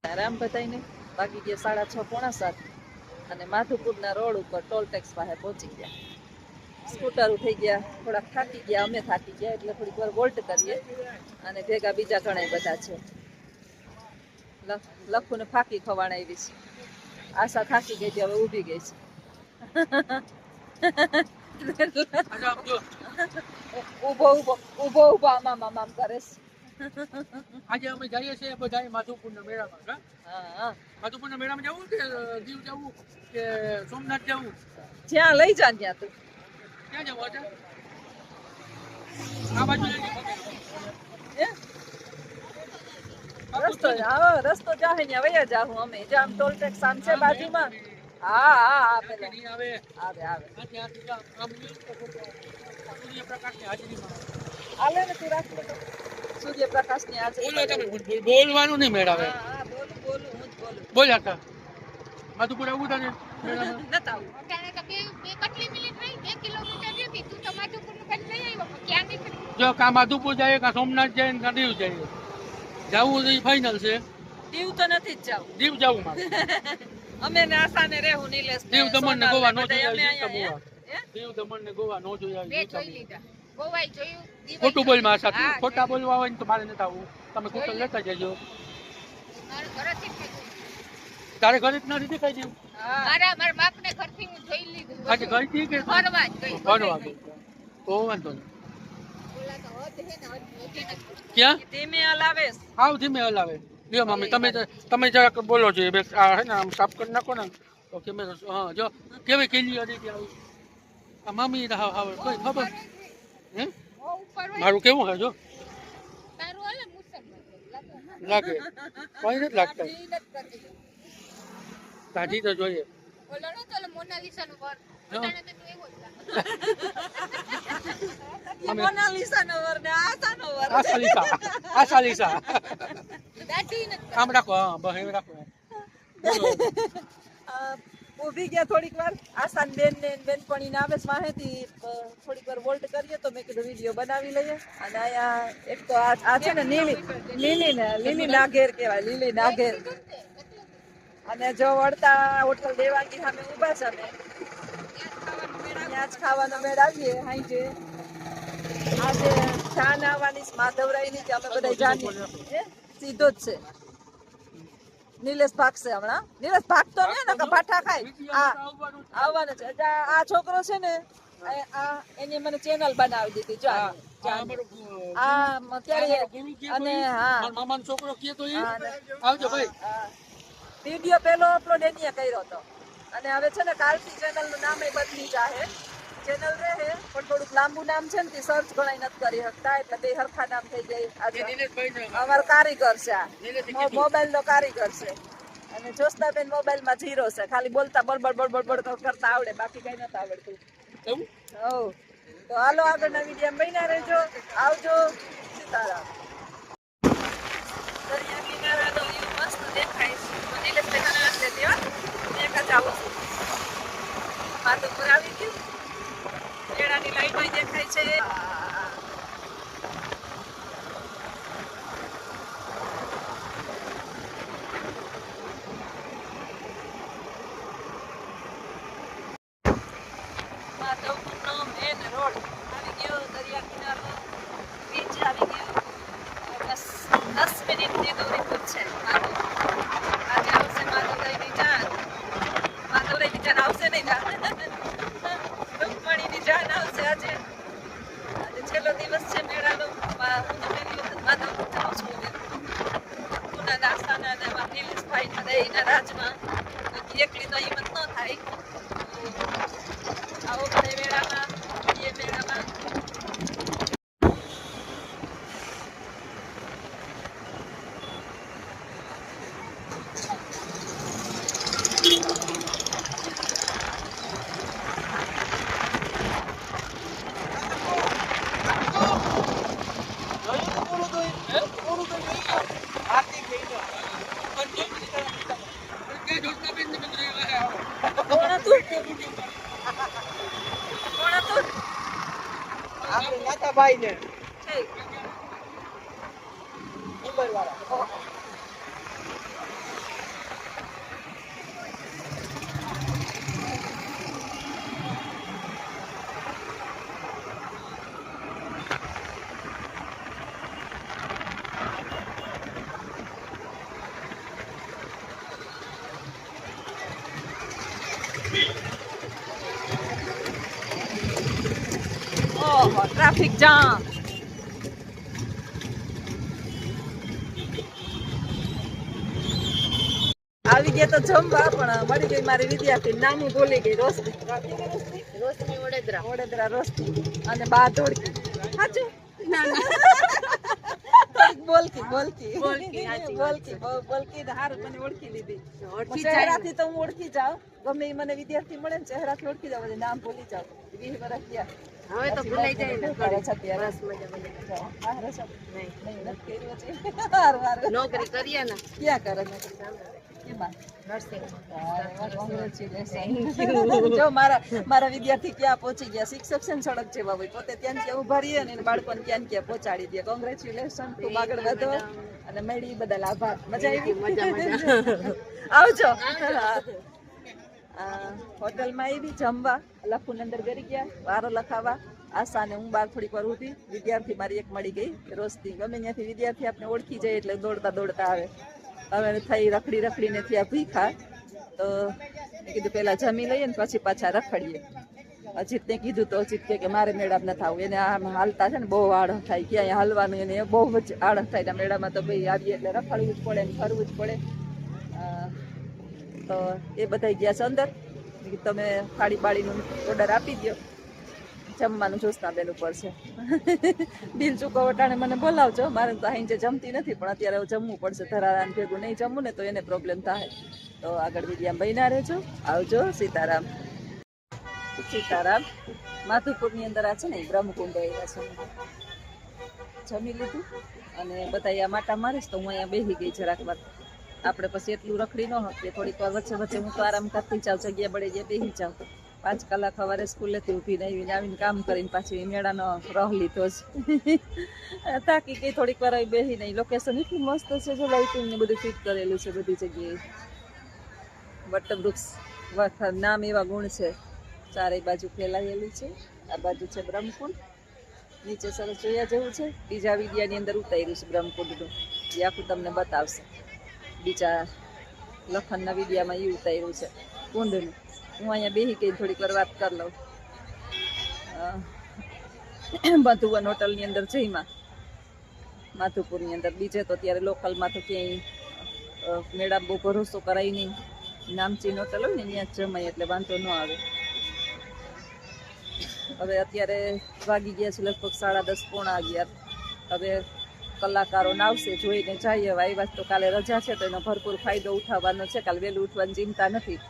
આરામ બતાવીને વાગી ગયા 6:30 પોણા 7 અને માધુપુરના રોડ ઉપર ટોલ ટેક્સ પાસે પહોંચી ગયા. સ્કૂટરો થઈ ગયા, થોડાક થાકી ગયા, અમે થાકી ગયા એટલે થોડીક વાર વોલ્ટ કરીએ અને ભેગા બીજા ઘણા બધા છે. લખુને ફાંકી ખવાણ આવી છે. આશા થાકી ગઈ હતી, હવે ઊભી ગઈ છે. ઉભો આમ કરે છે. આજે અમે જઈએ છીએ બધા માધુપુરના મેળામાં. હા, માધુપુરના મેળામાં જવું કે દીવ જવું કે સોમનાથ જવું? જ્યાં લઈ જા ત્યાં તું. ક્યાં જવું આજે? આ બાજુ રસ્તો જાહે ત્યાં વયા જાહું અમે. જામ ટોલ ટેક્સ આમ છે બાજુમાં. હા પેલા આવે સૂર્યપ્રકાશની હાજરીમાં આલે ને તું રાખ સૂર્યપ્રકાશની હાજરી બોલવાનું નહીં મેળાવે. બોલું હું જ બોલું. બોલ્યા હતા માધુપુર આવું હતા ને નતા આવું. જો કા માધુપુર જાય કા સોમનાથ જાય કા દીવ જાય. જવું એ ફાઇનલ છે. દીવ તો નથી જ જાવું. દીવ જવું મારે. અમે ને આસાને રહેવું નીલેશ. દીવ દમણ ને ગોવા નો જોઈ અમે આવી. દીવ દમણ ને ગોવા નો જોઈ આવી. ગોવાઈ જોયું. ખોટું બોલ માં આશા. ખોટા બોલવા હોય ને તો મારે નથી આવું. તમે કુટલ લેતા જજો. તારે ઘરે જ નથી દેખાઈ દેવું. મારા બાપને ઘરથી હું જોઈ લીધું. આજે ગઈ હતી કે ફરવા જ ગઈ. ફરવા ગઈ તો વાંધો નહીં. ક્યાં ધીમે હલાવે. આવ ધીમે હલાવે. લ્યો મમ્મી તમે જરાક બોલો છો. આ હે ને આમ સાફ કરી નાખો ને તો કેમેરો. હા જો કેવી ક્લિયર રીતે આવી. આ મમ્મી કોઈ ખબર હે મારું કેવું હે જો તારું હાલે મુસલમાન લાગે કોઈ નથી લાગતા. કાઢી તો જોઈએ. ઓલો નો તો મોનાલિસાનો વર બતાને તો એવો જ લાગે. મોનાલિસા નો વર ને આશા નો વર. આશાલીસા દાઢી ન આમ રાખો. હા બસ એમ રાખો. ઊભી ગયા થોડીક વાર. આસાન બેન ને બેનપણી ને આવે વાહેથી થોડીક વાર વોલ્ટ કરીએ તો મેં કીધું વિડીયો બનાવી લઈએ. અને અહીંયા એક તો આ છે ને લીલી નાગેર કહેવાય. લીલી નાગેર. અને જો વળતા હોટલ દેવાંગી સામે ઊભા છે અમે. ત્યાં જ ખાવાનો મેળ આવીએ. હાઈ છે આજે જાન આવવાની માધવરાયની કે અમે બધા જાણીએ. સીધો જ છે. નીલેશ ભાગશે હમણાં. નીલેશ ભાગતો ને પાઠા ખાય. આવવાનું છે. આ છોકરો છે ને એની મને ચેનલ બનાવી દીધી. જો અત્યારે અને મામાનો છોકરો કે તો આવજો ભાઈ. વિડીયો પેલો અપલોડ એનીએ કર્યો હતો અને હવે છે ને કાલથી ચેનલ નું નામ બદલી જાહે. ચેનલ રહે પણ થોડુંક લાંબુ નામ છે ને સર્ચ ઘણા નથી કરી શકતા એટલે બે હરખા નામ થઈ જાય. અમારો કારીગર છે. આ મોબાઈલ નો કારીગર છે. અને જોસ્તાબેન મોબાઈલ માં 0 છે. ખાલી બોલતા બળબડ કરતા આવડે, બાકી કઈ નથી આવડતું. તો હાલો આગળના વિડીયો બન્યા રહેજો. આવજો. સીતારામ. દરિયા કિનારાનો વ્યૂ મસ્ત દેખાય છે. નીલેશભાઈ તને નથી દેતી હો. એક જ આવું છું. માધુપુર આવી ગયું. કેળાની લાઈટો દેખાય છે. માધવપુરનો મેન રોડ આવી ગયો. દરિયા કિનારો બીચ આવી ગયો. બસ 10 મિનિટની દૂરી પર છે. આજે આવશે માધવરાયની જાન. માધવરાયની જાન આવશે નહીં જાન. રૂકમણીની જાન આવશે આજે. આજે છેલ્લો દિવસ છે મેળાનો. હું તો પહેલી વખત માધવપુર જાઉં છું. પુના દાસ્તાના અને નીલેશભાઈના દહીંના રાજમાં એકલી તો હિંમત ન થાય. આવો પડે મેળામાં. એ મેળામાં કોણ હતું? ભાઈ ને ઠીક. નંબર વાળા ઓહો ટ્રાફિક જામ. આવી ગયા તો જમવા પણ મળી ગઈ મારી વિદ્યાર્થી નામ ભૂલી ગઈ રોશની. રોશની વડોદરા. વડોદરા રોશની અને બા ધોળકી. સાચું? ના ના બોલકી બોલકી બોલકી, સાચી વાત બોલકી બોલકી ને હારું મને ઓળખી લીધી. ઓળખી જાય ને. ચહેરાથી તો હું ઓળખી જાઉં. ગમે ઈ મને વિદ્યાર્થી મળે ને ચહેરાથી ઓળખી જાઉં. પછી નામ ભૂલી જાઉં. 20 વર્ષ થયા. હવે તો ભૂલાઈ જાય ને કરે છે અત્યારે. બસ મજા મજા. હા, રસમ. નહીં નહીં, નથી કર્યું છે. હારું, હારું. નોકરી કરીએ ને ક્યાં કરે નોકરી? કેમાં? નર્સિંગ. જો મારા વિદ્યાર્થી ક્યાં પહોંચી ગયા. શિક્ષક છે ને સડક જેવા હોય, પોતે ત્યાં ક્યાં ઉભા રહીએ ને બાળકોને ક્યાં ક્યાં પહોંચાડી દે. કોંગ્રેચ્યુલેશન, ખૂબ આગળ વધો અને મેળી બદલ આભાર. મજા આવી? મજા. આવજો. હોટલમાં આવી જમવા, લખુન અંદર કરી ગયા વારો લખાવા. આશા ને હું બહાર થોડીક વાર ઊભી. વિદ્યાર્થી મારી એક મળી ગઈ રોશની. ગમે ત્યાંથી વિદ્યાર્થી આપણે ઓળખી જાય એટલે દોડતા દોડતા આવે. હવે થઈ રખડીને થયા ભીખા. તો મેં કીધું પેલા જમી લઈએ ને પછી પાછા રખડીએ. અજીતને કીધું તો અજીત કે મારે મેળામાં ન થવું. એને આમ હાલતા છે ને બહુ આળસ થાય, ક્યાંય હાલવાનું એને બહુ જ આળસ થાય. મેળામાં તો ભાઈ આવીએ એટલે રખડવું જ પડે ને ફરવું જ પડે. તો એ બધા ગયા છે અંદર. તમે થાળી બાળીનું ઓર્ડર આપી દો. જમવાનું જોશના બેન ઉપર છે. બિલ ચૂકવટાણે મને બોલાવજો. મારે તો અહીં જે જમતી નથી પણ અત્યારે જમવું પડશે. ધરારાને ભેગું નહીં જમવું ને તો એને પ્રોબ્લેમ થાય. તો આગળ વિડીયા બન્યા રહેજો. આવજો. સીતારામ. સીતારામ. માધુપુરની અંદર આ છે ને બ્રહ્મકુંડ આવ્યા છે. જમી લીધું અને બધા આ માટા મારીશ તો હું અહીંયા બેસી ગઈ જરાક વાર. આપણે પછી એટલું રખડી ન શકીએ. થોડીક વાર વચ્ચે વચ્ચે હું તો આરામ કરતી જાઉં. જગ્યા બળી જાય બેસી જાઉં. 5 કલાક સવારે સ્કૂલેથી ઊભીને આવીને કામ કરીને પાછી મેળાનો રહ લીધો જ. થાકી ગઈ. થોડીક વાર આવી બેસીને. લોકેશન એટલું મસ્ત છે. જો લાઇટિંગ ને બધું ફિટ કરેલું છે બધી જગ્યાએ. વટવૃક્ષ નામ એવા ગુણ છે. ચારેય બાજુ ફેલાયેલું છે. આ બાજુ છે બ્રહ્મકુંડ. નીચે સરસ જોયા જેવું છે. બીજા વિડિયાની અંદર ઉતાર્યું છે બ્રહ્મકુંડનું. એ આખું તમને બતાવશે. બીજા લખનના વિડિયામાં એ ઉતાર્યું છે કુંડનું. હું અહીંયા બેસી ગઈ થોડીક વાર વાત કરી લઉં. મધુવન હોટલની અંદર જઈમાં માધુપુરની અંદર. બીજે તો ત્યારે લોકલમાં તો ક્યાંય મેળા બહુ ભરોસો કરાય નહીં. નામચીન હોટલ હોય ને ત્યાં જ જમાય એટલે વાંધો ન આવે. હવે અત્યારે વાગી ગયા છે લગભગ 10:30 પોણા 11. હવે કલાકારો આવશે જોઈને જઈએ. હવે આવ્યા તો કાલે રજા છે તો એનો ભરપૂર ફાયદો ઉઠાવવાનો છે. કાલે વહેલું ઉઠવાની ચિંતા નથી.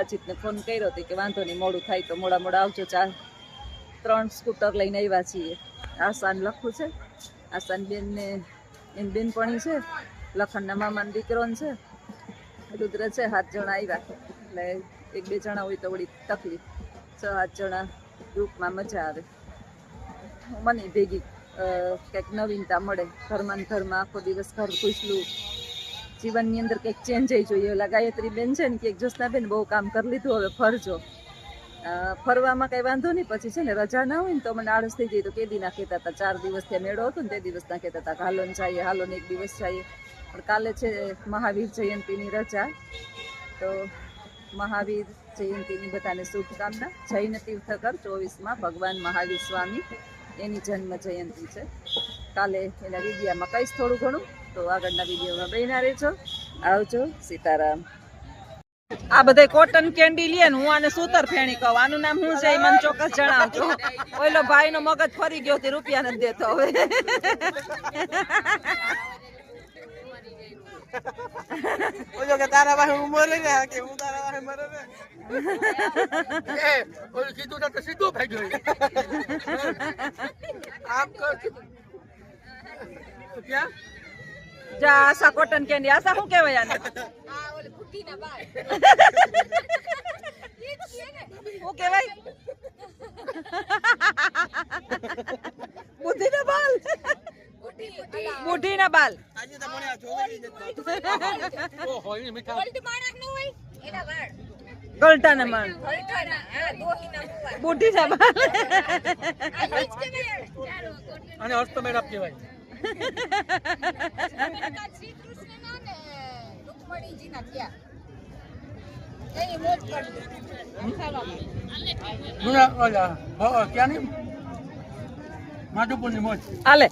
અજીતને ફોન કર્યો હતો કે વાંધો નહીં, મોડું થાય તો મોડા આવજો. 3 સ્કૂટર લઈને આવ્યા છીએ. આસાન લખું છે. આસાન બેનને એની બેનપણી છે. લખનના મામાનો દીકરો છે. રુદ્ર છે. 7 જણા આવ્યા. એટલે 1-2 જણા હોય તો વળી તકલીફ. 6-7 જણા ગ્રુપમાં મજા આવે. મને ભેગી કંઈક નવીનતા મળે. ઘરમાં આખો દિવસ ઘર પૂછલું. જીવનની અંદર કંઈક ચેન્જ જોઈએ. ઓલા ગાયત્રી બેન છે ને કે જ્યોત્સનાબેન બહુ કામ કરી લીધું, હવે ફરજો. ફરવામાં કંઈ વાંધો નહીં. પછી છે ને રજા ના હોય ને તો મને આળસ થઈ જાય. તો કેદી ના કહેતા હતા 4 દિવસ ત્યાં મેળો હતો ને તે દિવસ ના કહેતા હતા હાલો ને જઈએ, હાલો ને 1 દિવસ જઈએ. પણ કાલે છે મહાવીર જયંતિની રજા. તો મહાવીર જયંતિની બધાને શુભકામના. જૈન તીર્થકર 24માં ભગવાન મહાવીર સ્વામી એની જન્મ જયંતિ છે. કાલે એના વિડીયામાં કહીશ થોડું ઘણું. તો આગળના વિડીયોમાં બન્યા રહેજો. આવજો. સીતારામ. આ બધા કોટન કેન્ડી લે ને હું આને સૂતર ફેણી કહું. આનું નામ શું છે એ મને ચોક્કસ જણાવજો. ઓલો ભાઈનો મગજ ફરી ગયો તે રૂપિયા નથી દેતો હવે. ઓલો કે તારા પાસે હું મરે ને કે હું તારા પાસે મરે ને. એ ઓલું કીધું તો સીધું ભાગ્યો. આમ કર ક્યાં જા આશા કોટન કેન્ડી. આશા શું કહેવાય આને? આ ઓલે ફૂટીના બાલ. શું કહેવાય? બુદ્ધિના બાલ. બુદ્ધિના બાલ. આજે તો મને આ જોઈ જ નથી. ઓહો એ મીઠા ઓલ્ડ માણસ નો હોય એના વાળ. ગલટાના માણ. ગલટાના. હા દોહીના મુવા. બુદ્ધિના બાલ. આ ઈ જ કહેવાય. ચાલો કોટન. અને હસ્તમેળાપ કહેવાય. શ્રી કૃષ્ણના ને રૂકમણીજીના થયા. એની મોજ પડી જૂના ઓલા ક્યાંની માધુપુરની મોજ આલે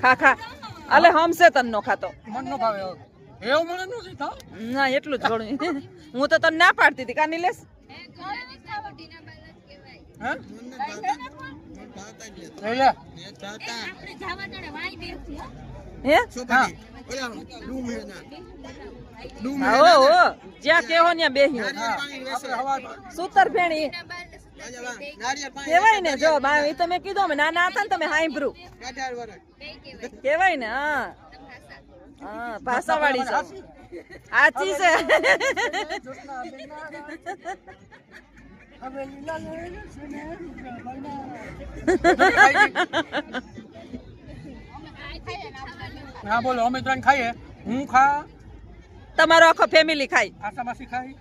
ખા ખા આલે હમસે તન નો ખાતો મન નો ભાવે એવું મને નથી થા ના એટલું જ થોડું હું તો તને ના પાડતી હતી કાની લેસ હે લે આપણે જવા દે વાઈ બેસી હે હા ઓ જ્યાં કેહો ત્યાં બેહી આપણે હવા સૂતર ફેણી કેવાય ને જો બા એ તમે કીધું અમે નાના હતા ને તમે હાંભળ્યું કેવાય ને હા હા ભાષાવાળી છો સાચી છે હા બોલો અમે ત્રણ ખાઈએ હું ખા તમારો આખો ફેમિલી ખાય આશા માસી ખાઈ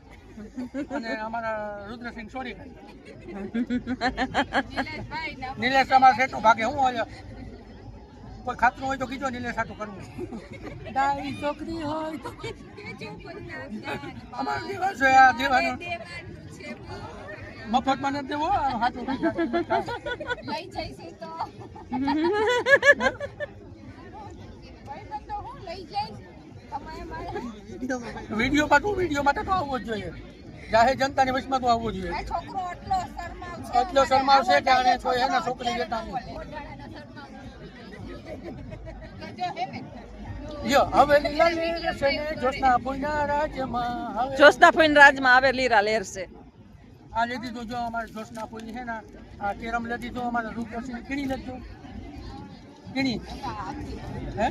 અને અમારા રુદ્રસિંહ સોરી ખાઈ નિલેશ અમારા સેટનો ભાગે હું હોય કોઈ ખાતરું હોય તો કીધો નિલેશ સાટું કરવું ડાઈ છોકરી હોય તો અમારો દિવસ છે આ દેવાનો મફતમાં નથી દેવો સાચું લઈ જઈશું તો ભાઈબંધો હું લઈ જઈશ તમારે મારે વિડીયો માટે તો આવવો જ જોઈએ જાહેર જનતાની વચમાં તો આવવો જોઈએ આ છોકરો એટલો શરમાવ છે કે આને કોઈ એના છોકરી જતા નહીં યો હવે લીલા લેર છે ને જોશના પૂના રાજમાં હવે જોશના ફોઈન રાજમાં આવે લીરા લેર છે આ લેતી તો જો અમારે જોશના પૂની છે ને આ કેરમ લેતી તો અમારે રૂપરસિંહ કીણી લેતો કીણી હે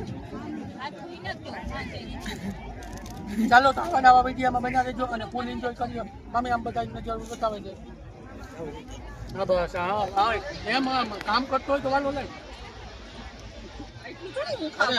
ચાલો તો આવા નવા વિડીયોમાં બના રહેજો અને ફૂલ એન્જોય કર્યો મમ્મી આમ બધા નજર બતાવે છે હા બસ હા એમ કામ કરતો હોય તો વાલો લઈ અરે